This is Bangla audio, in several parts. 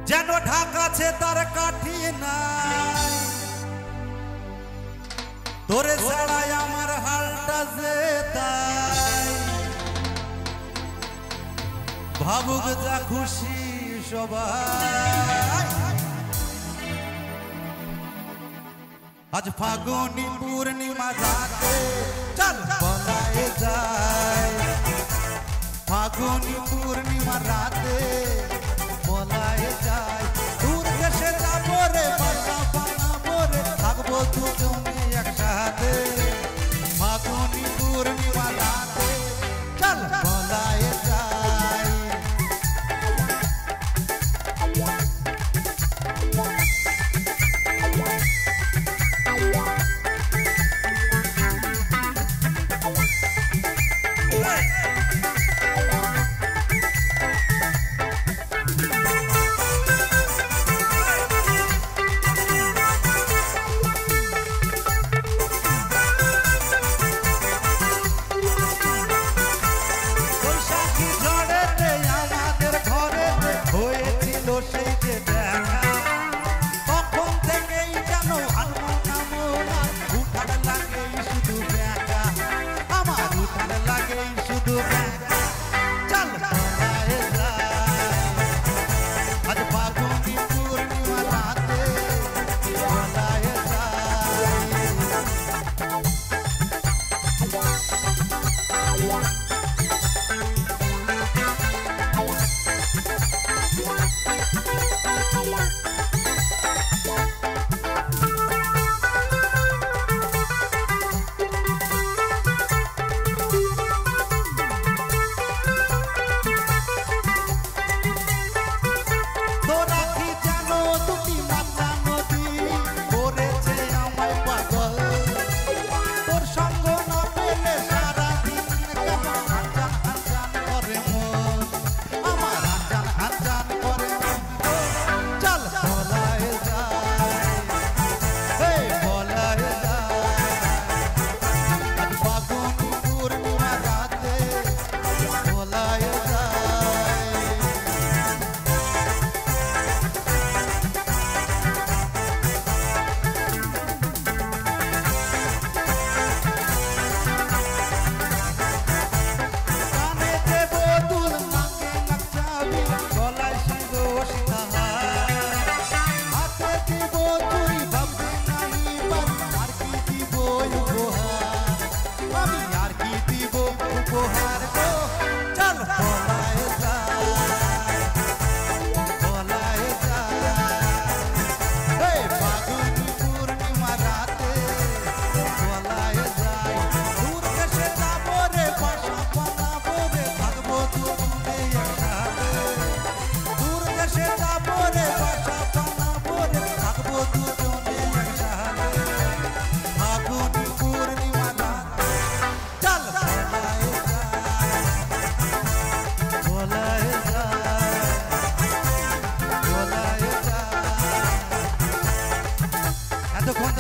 যেন ঢাকাছে তার কাঠি নাই তোরে ছাড়াই আমার হালটা যে তাই ভাবুক যা খুশি সবাই আজ ফাগুনি পূর্ণিমা রাতে চল বলায় যায় ফাগুনি পূর্ণিমা রাতে বলায় যায় দূর দেশে যাবো রে বাসা বানাবো রে থাকবো দুজনে একসাথে ফাগুনি পূর্ণিমা রাতে চল বলায় যায়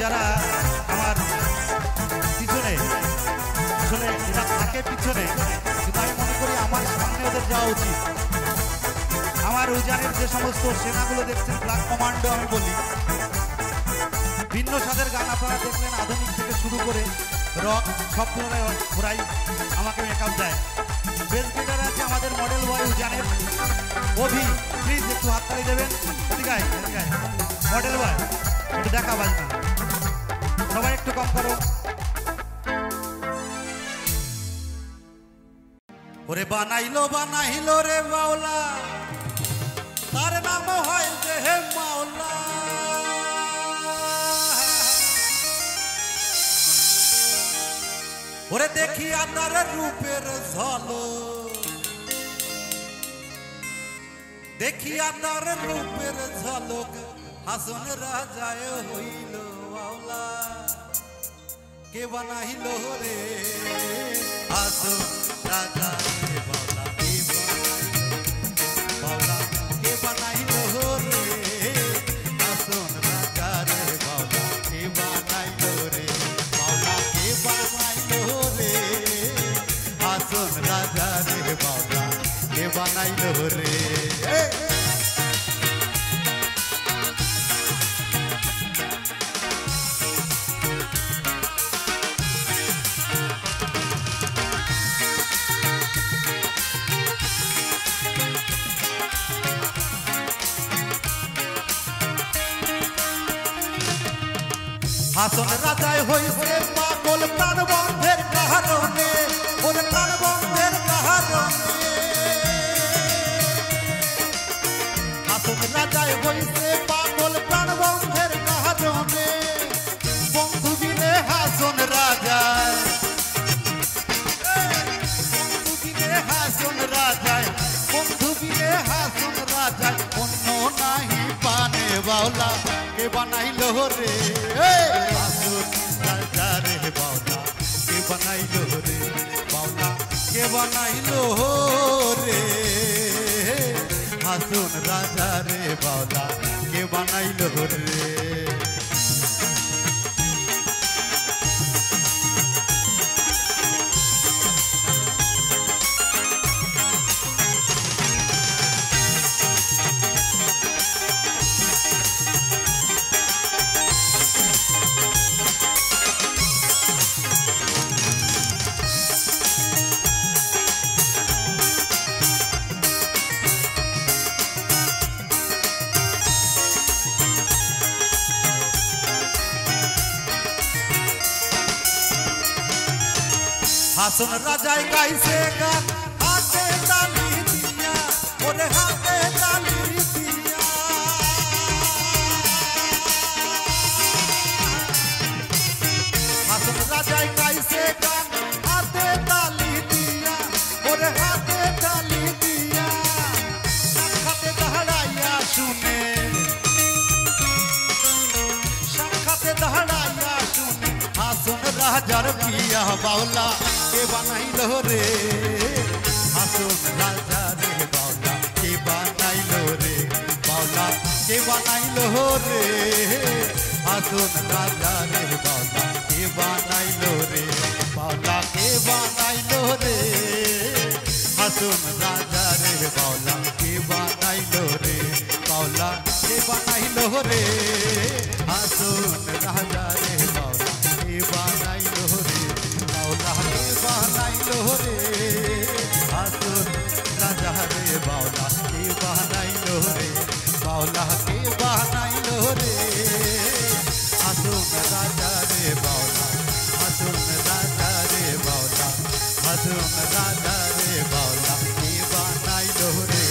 যারা আমার পিছনে আসলে এরা থাকে পিছনে কিন্তু আমি মনে করি আমার সামনে ওদের যাওয়া উচিত আমার উজানের যে সমস্ত সেনাগুলো দেখছেন ব্ল্যাক কমান্ডো আমি বলি ভিন্ন স্বাদের গান আপনারা দেখলেন আধুনিক থেকে শুরু করে রক সব ধরনের ঘোরাই আমাকে মেকআপ দেয় বেস গিটার আছে আমাদের মডেল বয় উজানের অভি প্লিজ একটু হাততালি দেবেন এদিকে মডেল বয় একটু দেখা বাজনা সবাই একটু কম করো ওরে বানাইলো রে মাওলা তার নাম হয় যে হে মাওলা ওরে দেখিয়া তার রূপের ঝলক দেখিয়া তার রূপের ঝলক হাসন রাজায় হইল মাওলা কে বানাইলো রে হাসন রাজা রে মাওলা কে বানাইলো রে হাসন রাজা রে মাওলা কে বানাইলো রে মাওলা কে বানাইলো রে হাসন রাজা রে মাওলা কে বানাইলো রে হাসন রাজায় হইছে পাগল প্রাণ বন্ধের কারণে, ওরে প্রাণ বন্ধের কারণে। হাসন রাজায় হইছে পাগল প্রাণ বন্ধের কারণে, বন্ধু বিনে হাসন রাজায়, বন্ধু বিনে হাসন রাজায়, বন্ধু বিনে হাসন রাজায়, অন্য নাহি পানে বাউলা কে বানাইলো রে, হাসন রাজা রে বাউলা কে বানাইলো রে, বাউলা কে বানাইলো রে, হাসন রাজা রে বাউলা কে বানাইলো রে। হাসন রাজায় গাইছে গান হাতে তালি দিয়া, ওরে হাতে তালি দিয়া। হাসন রাজায় গাইছে গান হাতে তালি দিয়া, ওরে হাতে তালি দিয়া। সাক্ষাতে দাঁড়াইয়া শুনে, সাক্ষাতে দাঁড়াইয়া শুনে, হাসন রাজার পিয়া বাউলা কে বানাইলো রে, হাসন রাজা রে বাউলা কে বানাইলো রে, বাউলা কে বানাইলো রে, হাসন রাজা রে বাউলা কে বানাইলো রে, বাউলা কে বানাইলো রে, হাসন রাজা রে বাউলা কে বানাইলো রে, বাউলা কে বানাইলো রে, হাসন রাজা রে বাউলা কে বানাইলো রে, বাউলা কে বানাইলো রে, হাসন রাজা রে বাউলা কে বানাইলো রে, বাউলা কে বানাইলো রে, হাসন রাজা রে বাউলা, হাসন রাজা রে বাউলা, হাসন রাজা রে বাউলা কে বানাইলো রে।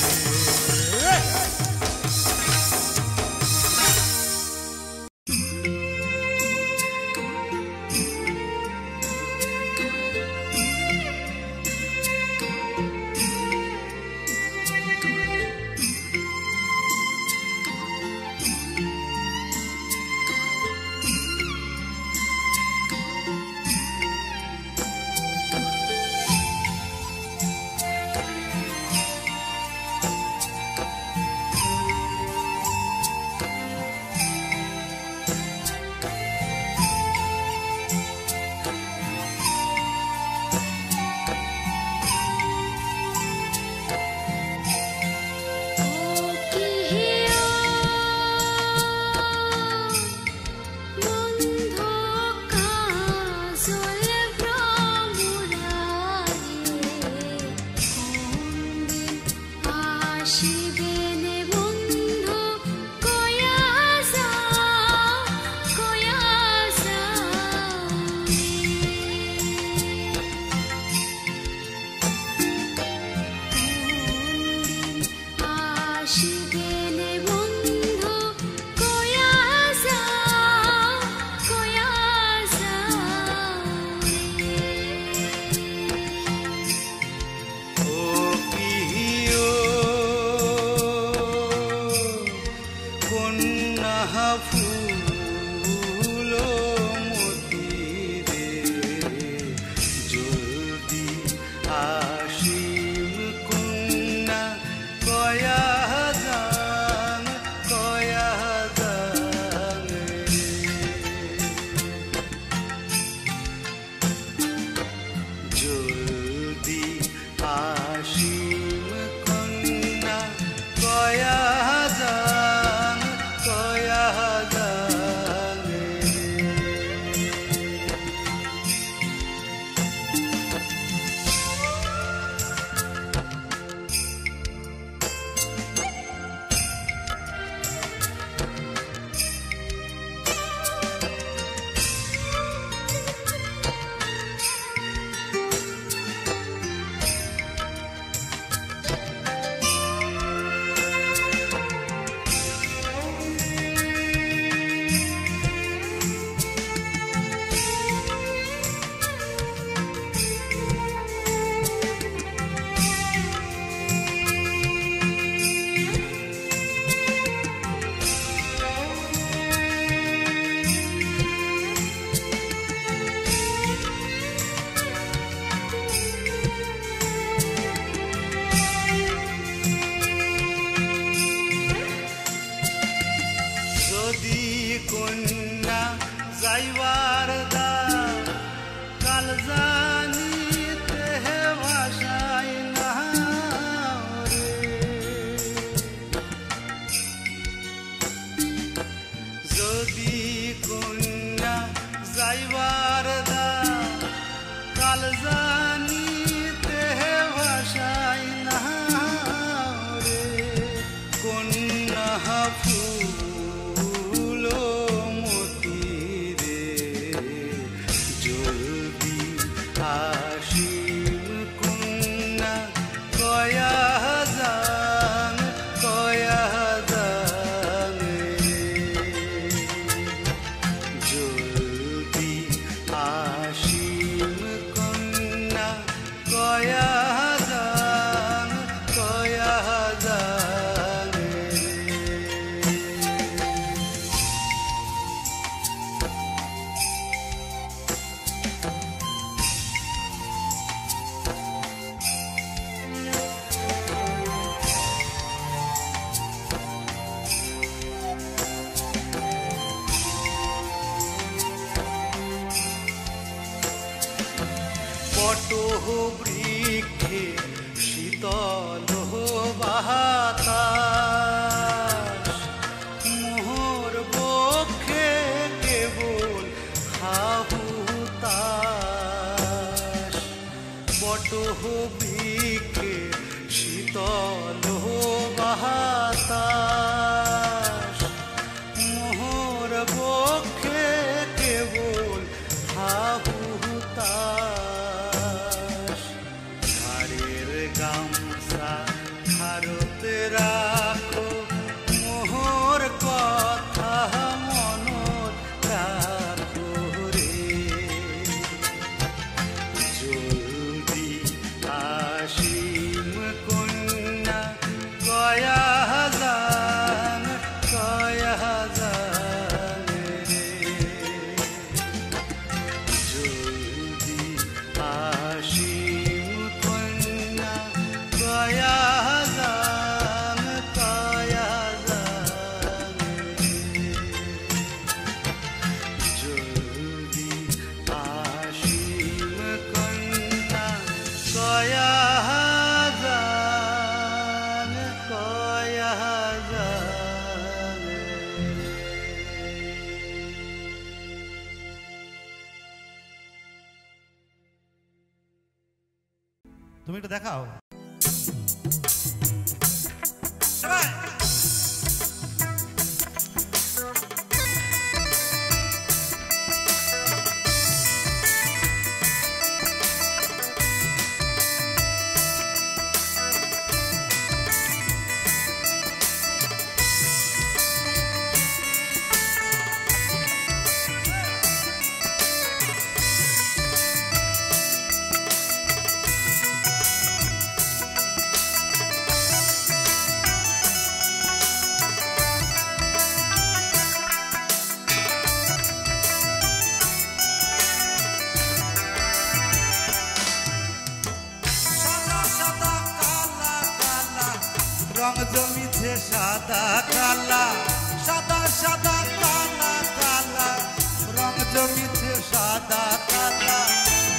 কয়া জান জানিতে ভাষাই না রে কন্যা ফুল মতি রে জলদি আসিম কন্যা কয়া জান জলদি আসিম কন্যা কয়া জান বট বৃক্ষে শীতল বাতাস মোহর বক্ষে কেবল হাহুতাস বট বৃক্ষে শীতল বাতাস মোহর বক্ষে কেবল হাহুতাস ঘাড়ের গামছা ভারতে রাখো মোহর কথা মনত রাখো রে জলদি আসিম কন্যা কয়া জান রে জলদি আসিম কন্যা কয়া জান জলদি আসিম কন্যা কয়া তুমি একটু দেখাও। রং জমিছে সাদা কালা সাদা সাদা কালা কালা রং জমিছে সাদা কালা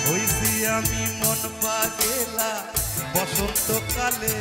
হইছি আমি মন পাগেলা বসন্তকালে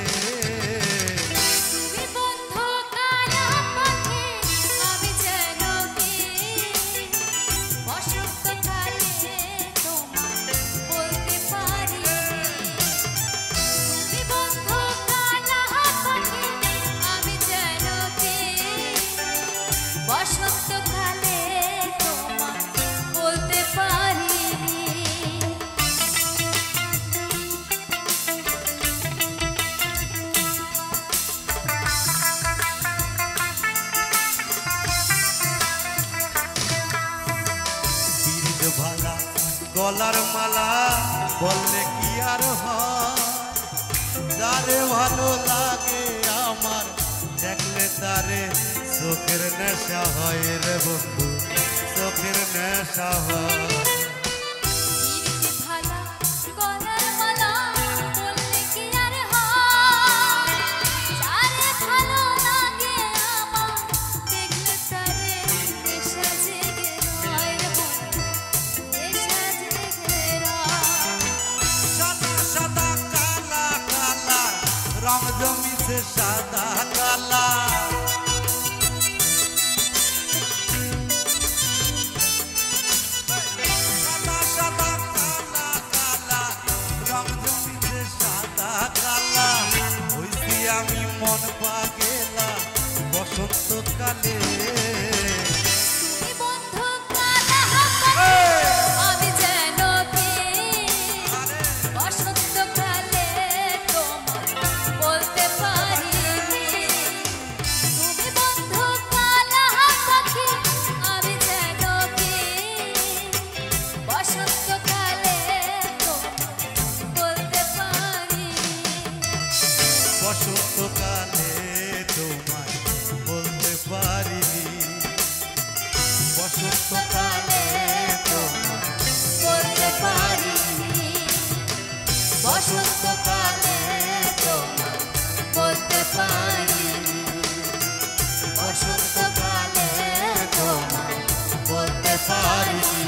ভালা গলার মালা বললে কি আর হয় যারে ভালো লাগে আমার দেখলে তারে চোখের নেশা হয় রে বন্ধু চোখের নেশা হয় রং জমিছে সাদা কালা বসন্তকালে বসন্তকালে তোমায় বলতে পারিনি বসন্তকালে তোমায় বলতে পারিনি বসন্তকালে তোমায় বলতে পারিনি বসন্তকালে তোমায় বলতে পারিনি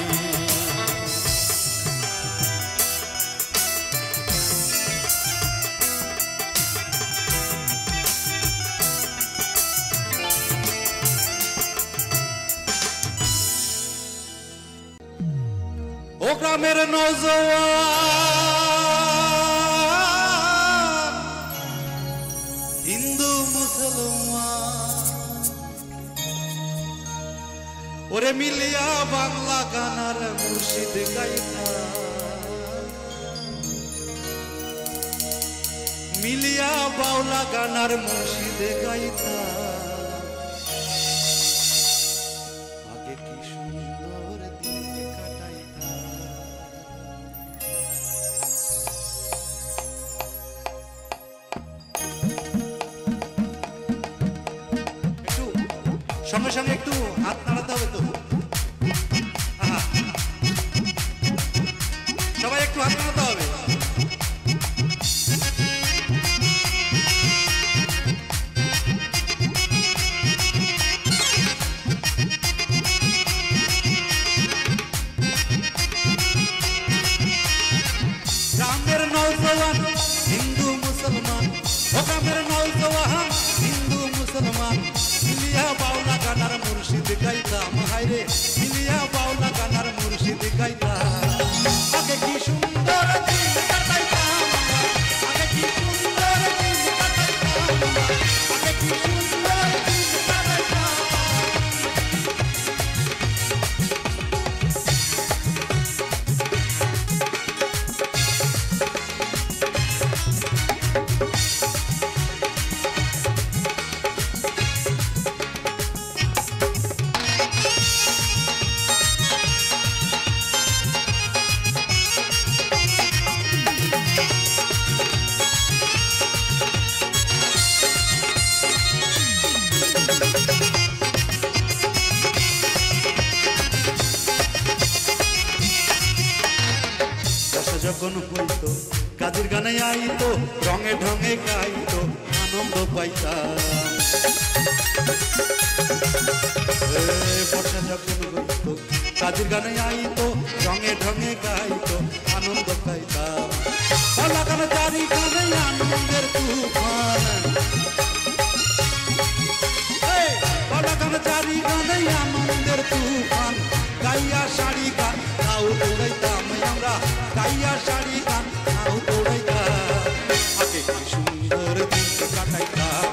ও গ্রামের নওজওয়ান হিন্দু মুসলমান ওরে মিলিয়া বাংলা গানার মুর্শিদ গাইতা মিলিয়া বাউলা গানার মুর্শিদ গাইতা আগে কি সুন্দর দিন কাটাইতা সঙ্গে সঙ্গে একটু হাত নাড়াতে হবে তো সবাই একটু হাত নাড়াতে হবে গ্রামের নওজওয়ান হিন্দু মুসলমান ও গ্রামের নওজওয়ান হিন্দু মুসলমান মিলিয়া বাউলা গানার মুর্শিদ গাইতাম হায়রে মিলিয়া বাউলা গানার মুর্শিদ গাইতাম আগে কি সুন্দর দিন কাটাইতাম আগে কি সুন্দর দিন কাটাইতাম আগে কি সুন্দর দিন কাটাইতাম যখন হইতো কাজের গানে আইতো রঙে ঢঙে গাইতো আনন্দ পাইতাম বর্ষা যখন হইতো কাজের গানে আইতো রঙে ঢঙে গাইতো আনন্দ পাইতাম লাগান চারি গানে আনন্দের তুফান লাগান চারি গানে আনন্দের তুফান গাইয়া শাড়ি গান নাও দৌড়াইতাম আমরা গাইয়া শাড়ি গান নাও দৌড়াইতাম আগে কি সুন্দর দিন কাটাইতাম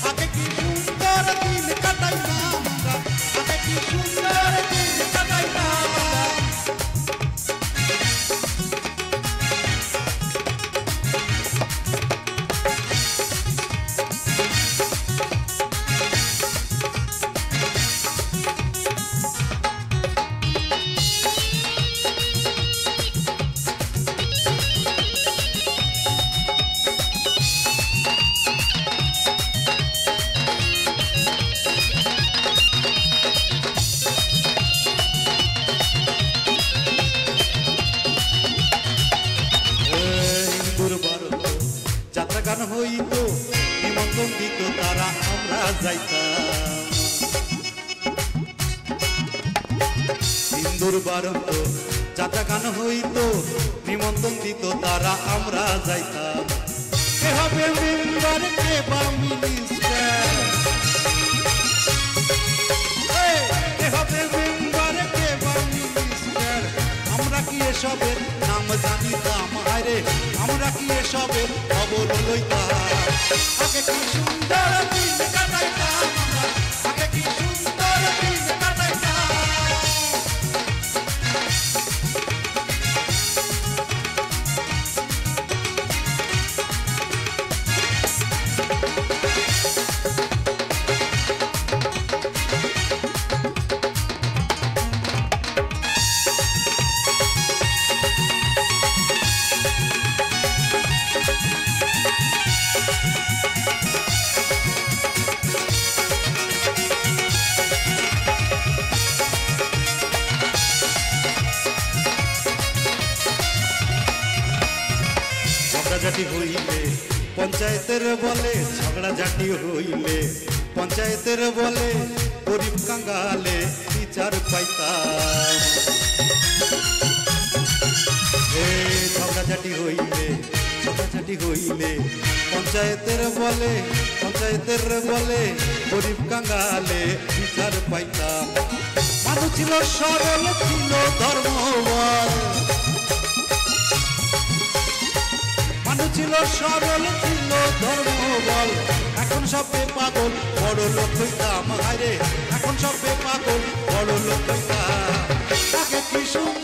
আগে কি সুন্দর দিন কাটাইতাম আমরা আগে কি সুন্দর দিন কাটাইতাম গান হইতো নিমন্ত্রণ দিত তারা আমরা যাইতাম হিন্দুর বারন্ত যাত্রা গান হইতো নিমন্ত্রণ দিত তারা আমরা যাইতাম কে হবে মেম্বার কে বা মিনিস্টার কে হবে মেম্বার কে বা মিনিস্টার আমরা কি এসবের নাম জানিতাম আরে আমরা কি এসবের খবর লইতাম আগে কি সুন্দর দিন কাটাইতাম ঝাঁটি হইলে পঞ্চায়েতের বলে ঝগড়া ঝাঁটি হইলে পঞ্চায়েতের বলে গরিব কাঙ্গালে বিচার পাইতাম ঝগড়াঝাটি হইলে পঞ্চায়েতের বলে গরিব কাঙ্গালে বিচার পাইতাম মানুষ ছিল সরল ছিল ধর্মবল মানুষ ছিল সরল ছিল ধর্মবল এখন সবে পাগল বড় লোক হইতাম হায়রে এখন সবে পাগল বড় লোক হইতাম তাকে কি সুন্দর